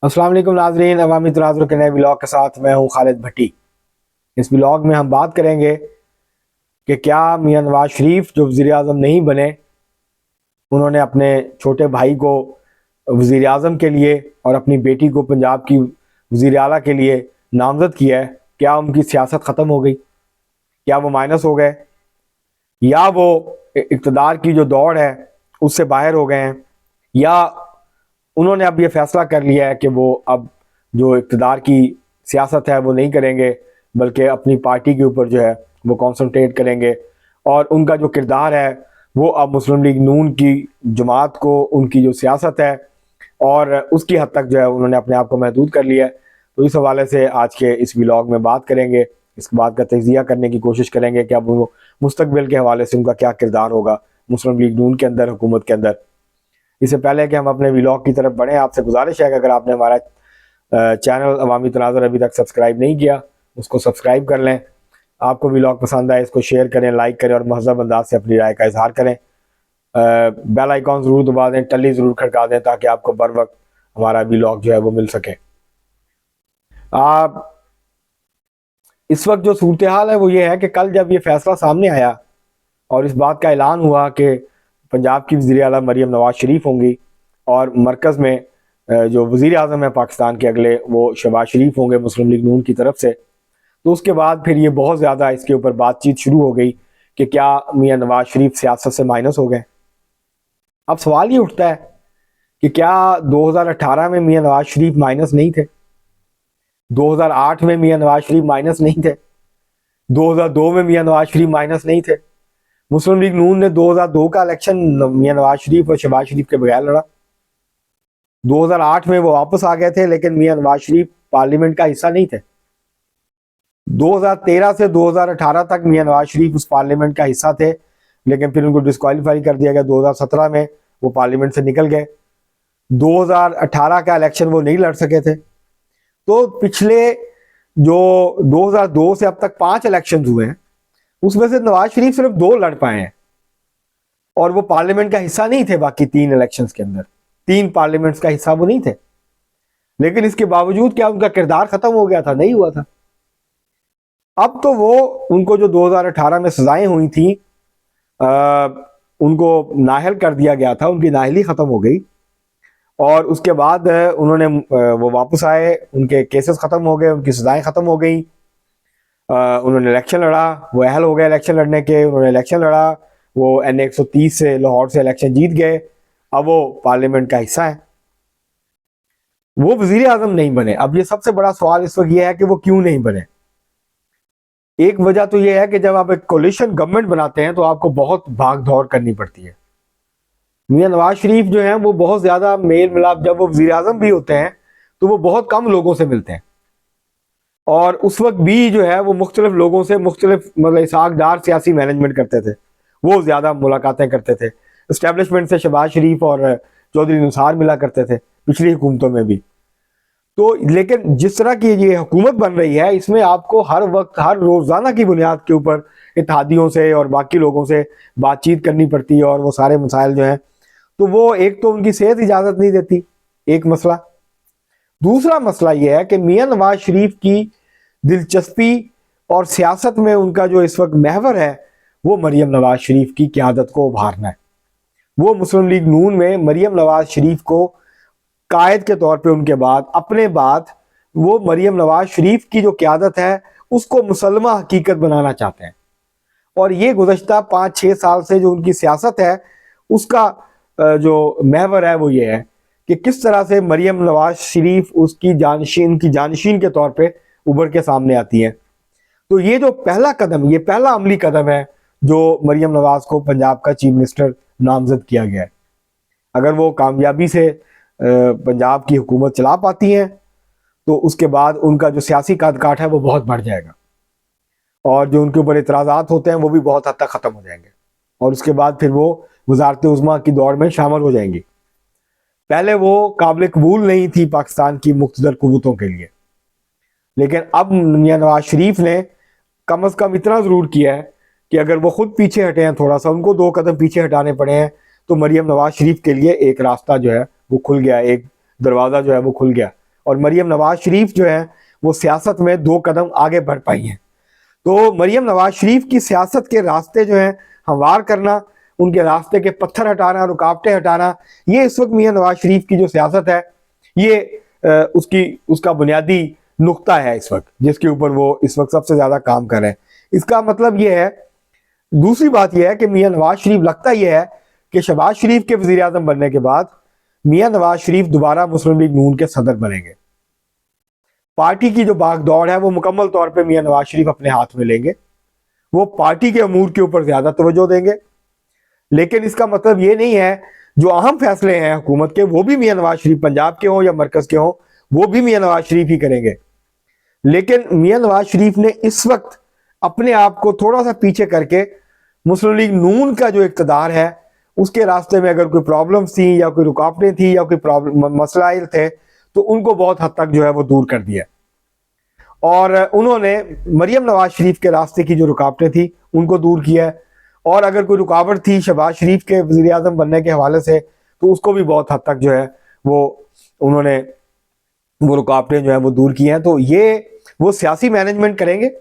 अस्सलाम वालेकुम नाज़रीन, अवामी तनाज़ुर के नए ब्लॉग के साथ मैं हूं खालिद भट्टी। इस ब्लॉग में हम बात करेंगे कि क्या मियां नवाज शरीफ जो वज़ीर आज़म नहीं बने, उन्होंने अपने छोटे भाई को वज़ीर आज़म के लिए और अपनी बेटी को पंजाब की वज़ीर आला के लिए नामज़द किया है, क्या उनकी सियासत ख़त्म हो गई? क्या वो माइनस हो गए, या वो इक़्तिदार की जो दौड़ है उससे बाहर हो गए हैं, या उन्होंने अब ये फैसला कर लिया है कि वो अब जो इक़्तिदार की सियासत है वो नहीं करेंगे, बल्कि अपनी पार्टी के ऊपर जो है वो कॉन्सनट्रेट करेंगे। और उनका जो किरदार है वो अब मुस्लिम लीग नून की जमात को, उनकी जो सियासत है और उसकी हद तक जो है उन्होंने अपने आप को महदूद कर लिया है। तो इस हवाले से आज के इस व्लॉग में बात करेंगे, इस बात का तजिया करने की कोशिश करेंगे कि अब वो मुस्तकबिल के हवाले से उनका क्या किरदार होगा मुस्लिम लीग नून के अंदर, हुकूमत के अंदर। इससे पहले कि हम अपने व्लॉग की तरफ बढ़ें, आपसे गुजारिश है कि अगर आपने हमारा चैनल अवामी तनाज़ुर अभी तक सब्सक्राइब नहीं किया, उसको सब्सक्राइब कर लें। आपको व्लॉग पसंद आए, इसको शेयर करें, लाइक करें और महज़ब अंदाज से अपनी राय का इजहार करें। बेल आइकॉन ज़रूर दबा दें, टल्ली ज़रूर खड़का दें, ताकि आपको बर वक्त हमारा व्लॉग जो है वो मिल सके। आप इस वक्त जो सूरत हाल है वो ये है कि कल जब ये फैसला सामने आया और इस बात का ऐलान हुआ कि पंजाब की वज़ीर आला मरीम नवाज शरीफ होंगी और मरकज़ में जो वज़ीर आज़म है पाकिस्तान के अगले, वो शहबाज शरीफ होंगे मुस्लिम लीग नून की तरफ से, तो उसके बाद फिर ये बहुत ज़्यादा इसके ऊपर बातचीत शुरू हो गई कि क्या मियां नवाज शरीफ सियासत से माइनस हो गए। अब सवाल ये उठता है कि क्या 2018 में मियां नवाज शरीफ माइनस नहीं थे? 2008 में मियां नवाज शरीफ माइनस नहीं थे? 2002 में मियां नवाज शरीफ माइनस नहीं थे? मुस्लिम लीग नून ने 2002 का इलेक्शन मियां नवाज शरीफ और शहबाज शरीफ के बगैर लड़ा। 2008 में वो वापस आ गए थे, लेकिन मियां नवाज शरीफ पार्लियामेंट का हिस्सा नहीं थे। 2013 से 2018 तक मियां नवाज शरीफ उस पार्लियामेंट का हिस्सा थे, लेकिन फिर उनको डिस्क्वालीफाई कर दिया गया। 2017 में वो पार्लियामेंट से निकल गए। 2018 का इलेक्शन वो नहीं लड़ सके थे। तो पिछले जो 2002 से अब तक 5 इलेक्शन हुए हैं, उसमें से नवाज शरीफ सिर्फ 2 लड़ पाए हैं और वो पार्लियामेंट का हिस्सा नहीं थे। बाकी 3 इलेक्शंस के अंदर 3 पार्लियामेंट्स का हिस्सा वो नहीं थे। लेकिन इसके बावजूद क्या उनका किरदार खत्म हो गया था? नहीं हुआ था। अब तो वो, उनको जो 2018 में सजाएं हुई थी, उनको नाअहल कर दिया गया था, उनकी नाअहली खत्म हो गई और उसके बाद उन्होंने वो वापस आए, उनके केसेस खत्म हो गए, उनकी सजाएं खत्म हो गई। उन्होंने इलेक्शन लड़ा, वो अहल हो गए इलेक्शन लड़ने के, उन्होंने इलेक्शन लड़ा, वो NA 130 से लाहौर से इलेक्शन जीत गए। अब वो पार्लियामेंट का हिस्सा है, वो वजीर आजम नहीं बने। अब ये सबसे बड़ा सवाल इस वक्त ये है कि वो क्यों नहीं बने। एक वजह तो ये है कि जब आप एक कोलिशन गवर्नमेंट बनाते हैं तो आपको बहुत भाग दौड़ करनी पड़ती है। मियां नवाज शरीफ जो है वो बहुत ज्यादा मेल मिलाप, जब वो वजीर आजम भी होते हैं तो वो बहुत कम लोगों से मिलते हैं और उस वक्त भी जो है वो मुख्तलिफ लोगों से मुख्तलिफ मतलब इसाकदार सियासी मैनेजमेंट करते थे, वो ज्यादा मुलाकातें करते थे। इस्टेब्लिशमेंट से शहबाज शरीफ और चौधरी निसार मिला करते थे पिछली हुकूमतों में भी। तो लेकिन जिस तरह की ये हुकूमत बन रही है, इसमें आपको हर वक्त, हर रोजाना की बुनियाद के ऊपर इत्तेहादियों से और बाकी लोगों से बातचीत करनी पड़ती है और वो सारे मसाइल जो हैं, तो वो एक तो उनकी सेहत इजाजत नहीं देती, एक मसला। दूसरा मसला यह है कि मियां नवाज शरीफ की दिलचस्पी और सियासत में उनका जो इस वक्त महवर है वो मरीम नवाज शरीफ की क़यादत को उभारना है। वो मुस्लिम लीग नून में मरीम नवाज शरीफ को कायद के तौर पे उनके बाद, अपने बाद, वो मरीम नवाज शरीफ की जो क़यादत है उसको मुसलमा हकीकत बनाना चाहते हैं। और ये गुज़श्ता 5-6 साल से जो उनकी सियासत है उसका जो महवर है वो ये है कि किस तरह से मरीम नवाज शरीफ उसकी जानशीन के तौर पे उभर के सामने आती है। तो ये जो पहला कदम, ये पहला अमली कदम है जो मरीम नवाज को पंजाब का चीफ मिनिस्टर नामजद किया गया है। अगर वो कामयाबी से पंजाब की हुकूमत चला पाती हैं तो उसके बाद उनका जो सियासी काट काट है वो बहुत बढ़ जाएगा और जो उनके ऊपर इतराज़ात होते हैं वो भी बहुत हद तक ख़त्म हो जाएंगे और उसके बाद फिर वो वज़ारत उज़्मा की दौड़ में शामिल हो जाएंगी। पहले वो काबिल कबूल नहीं थी पाकिस्तान की मुक़्तदर क़ुव्वतों के लिए, लेकिन अब मियां नवाज शरीफ ने कम अज़ कम इतना ज़रूर किया है कि अगर वो खुद पीछे हटे हैं, थोड़ा सा उनको 2 कदम पीछे हटाने पड़े हैं, तो मरीम नवाज शरीफ के लिए एक रास्ता जो है वो खुल गया, एक दरवाज़ा जो है वो खुल गया और मरियम नवाज शरीफ जो है वो सियासत में 2 कदम आगे बढ़ पाई हैं। तो मरियम नवाज शरीफ की सियासत के रास्ते जो हैं हमवार करना, उनके रास्ते के पत्थर हटाना, रुकावटें हटाना, ये इस वक्त मियां नवाज शरीफ की जो सियासत है ये उसका बुनियादी नुक्ता है इस वक्त, जिसके ऊपर वो इस वक्त सबसे ज्यादा काम कर रहे हैं। इसका मतलब ये है, दूसरी बात यह है कि मियां नवाज शरीफ, लगता यह है कि शहबाज शरीफ के वजीर आजम बनने के बाद मियां नवाज शरीफ दोबारा मुस्लिम लीग नून के सदर बनेंगे। पार्टी की जो भागदौड़ है वो मुकम्मल तौर पे मियां नवाज शरीफ अपने हाथ में लेंगे। वो पार्टी के अमूर के ऊपर ज्यादा तवज्जो देंगे, लेकिन इसका मतलब ये नहीं है जो अहम फैसले हैं हुकूमत के वो भी मियां नवाज शरीफ, पंजाब के हों या मरकज के हों, वो भी मियां नवाज शरीफ ही करेंगे। लेकिन मियां नवाज शरीफ ने इस वक्त अपने आप को थोड़ा सा पीछे करके मुस्लिम लीग नून का जो इक़्तिदार है उसके रास्ते में अगर कोई प्रॉब्लम्स थी या कोई रुकावटें थी या कोई मसलाइल थे तो उनको बहुत हद तक जो है वो दूर कर दिया, और उन्होंने मरियम नवाज शरीफ के रास्ते की जो रुकावटें थी उनको दूर किया। और अगर कोई रुकावट थी शहबाज शरीफ के वज़ीर आज़म बनने के हवाले से तो उसको भी बहुत हद तक जो है वो उन्होंने वो रुकावटें जो है वो दूर की हैं। तो ये वो सियासी मैनेजमेंट करेंगे।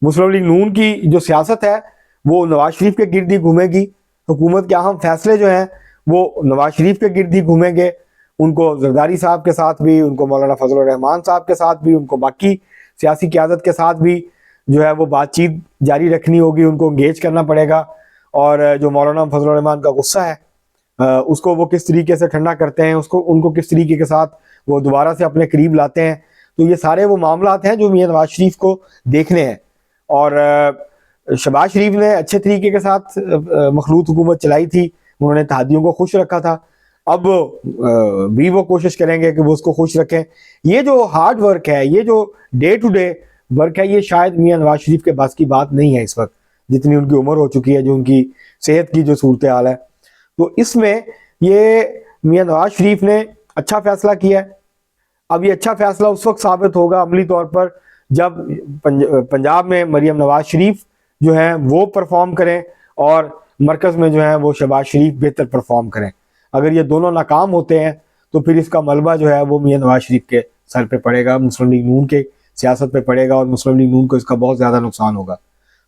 मुस्लिम लीग नून की जो सियासत है वो नवाज शरीफ के गिर्द ही घूमेगी। हुकूमत के अहम फैसले जो हैं वो नवाज शरीफ के गिर्द ही घूमेंगे। उनको जरदारी साहब के साथ भी, उनको मौलाना फजल रहमान साहब के साथ भी, उनको बाकी सियासी क़यादत के साथ भी जो है वो बातचीत जारी रखनी होगी, उनको इंगेज करना पड़ेगा। और जो मौलाना फजल रहमान का गुस्सा है उसको वो किस तरीके से ठंडा करते हैं, उनको किस तरीके के साथ वो दोबारा से अपने करीब लाते हैं। तो ये सारे वो मामलात हैं जो मियां नवाज शरीफ को देखने हैं। और शहबाज शरीफ ने अच्छे तरीके के साथ मखलूत हुकूमत चलाई थी, उन्होंने तहादियों को खुश रखा था। अब भी वो कोशिश करेंगे कि वो उसको खुश रखें। ये जो हार्ड वर्क है, ये जो डे टू डे वर्क है, ये शायद मियां नवाज शरीफ के बस की बात नहीं है इस वक्त, जितनी उनकी उम्र हो चुकी है, जो उनकी सेहत की जो सूरत हाल है। तो इसमें ये मियां नवाज शरीफ ने अच्छा फैसला किया है। अब ये अच्छा फैसला उस वक्त साबित होगा अमली तौर पर जब पंजाब में मरियम नवाज शरीफ जो है वो परफॉर्म करें और मरकज में जो है वो शहबाज शरीफ बेहतर परफॉर्म करें। अगर ये दोनों नाकाम होते हैं तो फिर इसका मलबा जो है वो मियां नवाज शरीफ के सर पे पड़ेगा, मुस्लिम लीग नून के सियासत पे पड़ेगा, और मुस्लिम लीग नून को इसका बहुत ज़्यादा नुकसान होगा।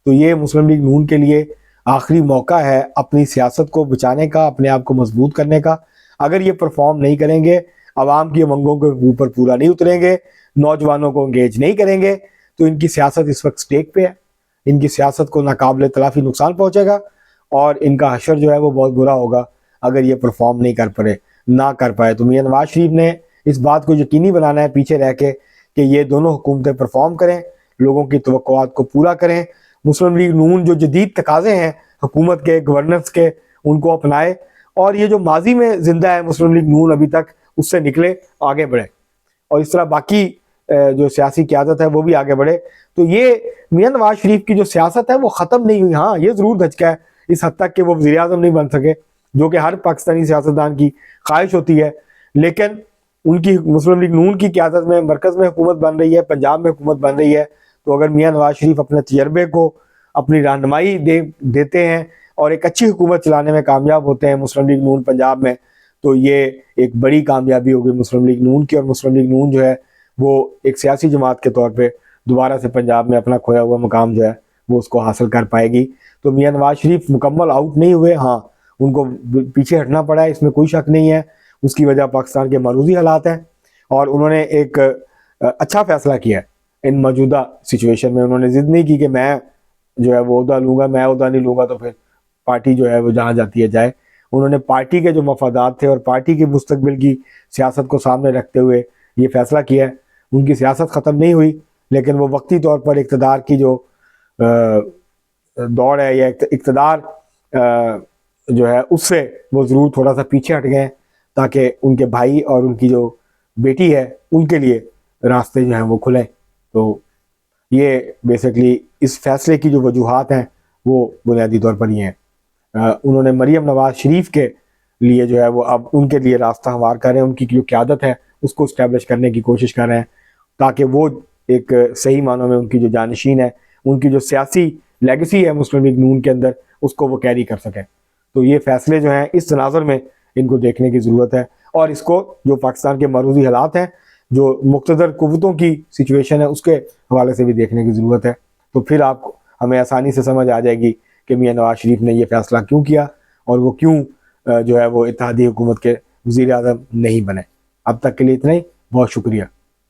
तो ये मुस्लिम लीग नून के लिए आखिरी मौका है अपनी सियासत को बचाने का, अपने आप को मजबूत करने का। अगर ये परफॉर्म नहीं करेंगे, आवाम की उमंगों के ऊपर पूरा नहीं उतरेंगे, नौजवानों को इंगेज नहीं करेंगे, तो इनकी सियासत इस वक्त स्टेक पे है। इनकी सियासत को नाकाबिले तलाफी नुकसान पहुंचेगा और इनका हशर जो है वो बहुत बुरा होगा अगर ये परफॉर्म नहीं कर पाए। तो मियां नवाज शरीफ ने इस बात को यकीनी बनाना है पीछे रह के कि ये दोनों हुकूमतें परफॉर्म करें, लोगों की तवक्कुआत को पूरा करें। मुस्लिम लीग नून जो जदीद तकाजे हैं हुकूमत के, गवर्नेंस के, उनको अपनाए, और ये जो माजी में जिंदा है मुस्लिम लीग नून अभी तक, उससे निकले, आगे बढ़े, और इस तरह बाकी जो सियासी क़यादत है वो भी आगे बढ़े। तो ये मियां नवाज शरीफ की जो सियासत है वो ख़त्म नहीं हुई। हाँ, ये ज़रूर धचका है इस हद तक कि वो वज़ीर आज़म नहीं बन सके, जो कि हर पाकिस्तानी सियासतदान की ख्वाहिश होती है। लेकिन उनकी मुस्लिम लीग नून की क़यादत में मरकज़ में हुकूमत बन रही है, पंजाब में हुकूमत बन रही है। तो अगर मियां नवाज शरीफ अपने तजर्बे को, अपनी रहनुमाई देते हैं और एक अच्छी हुकूमत चलाने में कामयाब होते हैं मुस्लिम लीग नून पंजाब में, तो ये एक बड़ी कामयाबी होगी मुस्लिम लीग नून की। और मुस्लिम लीग नून जो है वो एक सियासी जमात के तौर पे दोबारा से पंजाब में अपना खोया हुआ मकाम जो है वो उसको हासिल कर पाएगी। तो मियां नवाज शरीफ मुकम्मल आउट नहीं हुए, हाँ, उनको पीछे हटना पड़ा है, इसमें कोई शक नहीं है। उसकी वजह पाकिस्तान के मरूजी हालात हैं, और उन्होंने एक अच्छा फैसला किया है इन मौजूदा सिचुएशन में। उन्होंने ज़िद नहीं की कि मैं जो है वो ओहदा लूँगा, मैं ओहदा नहीं लूँगा तो फिर पार्टी जो है वो जहाँ जाती है जाए। उन्होंने पार्टी के जो मफादात थे और पार्टी की मुस्तकबिल की सियासत को सामने रखते हुए ये फैसला किया है। उनकी सियासत ख़त्म नहीं हुई, लेकिन वो वक्ती तौर पर इक़्तिदार की जो दौड़ है या इक़्तिदार जो है उससे वो ज़रूर थोड़ा सा पीछे हट गए, ताकि उनके भाई और उनकी जो बेटी है उनके लिए रास्ते जो हैं वो खुलें। तो ये बेसिकली इस फैसले की जो वजूहात हैं वो बुनियादी तौर पर ये हैं। उन्होंने मरियम नवाज शरीफ के लिए जो है वो अब उनके लिए रास्ता हमवार कर रहे हैं, उनकी जो क़यादत है उसको इस्टेब्लिश करने की कोशिश कर रहे हैं, ताकि वो एक सही मानों में उनकी जो जानशीन है, उनकी जो सियासी लेगेसी है मुस्लिम लीग नून के अंदर, उसको वो कैरी कर सकें। तो ये फैसले जो हैं इस तनाज़ुर में इनको देखने की ज़रूरत है, और इसको जो पाकिस्तान के मरूजी हालात हैं जो मुक़्तदर कुव्वतों की सिचुएशन है उसके हवाले से भी देखने की ज़रूरत है। तो फिर आप हमें आसानी से समझ आ जाएगी कि मियाँ नवाज़ शरीफ ने यह फ़ैसला क्यों किया और वो क्यों जो है वो इत्तेहादी हुकूमत के वज़ीर आज़म नहीं बने। अब तक के लिए इतना ही, बहुत शुक्रिया।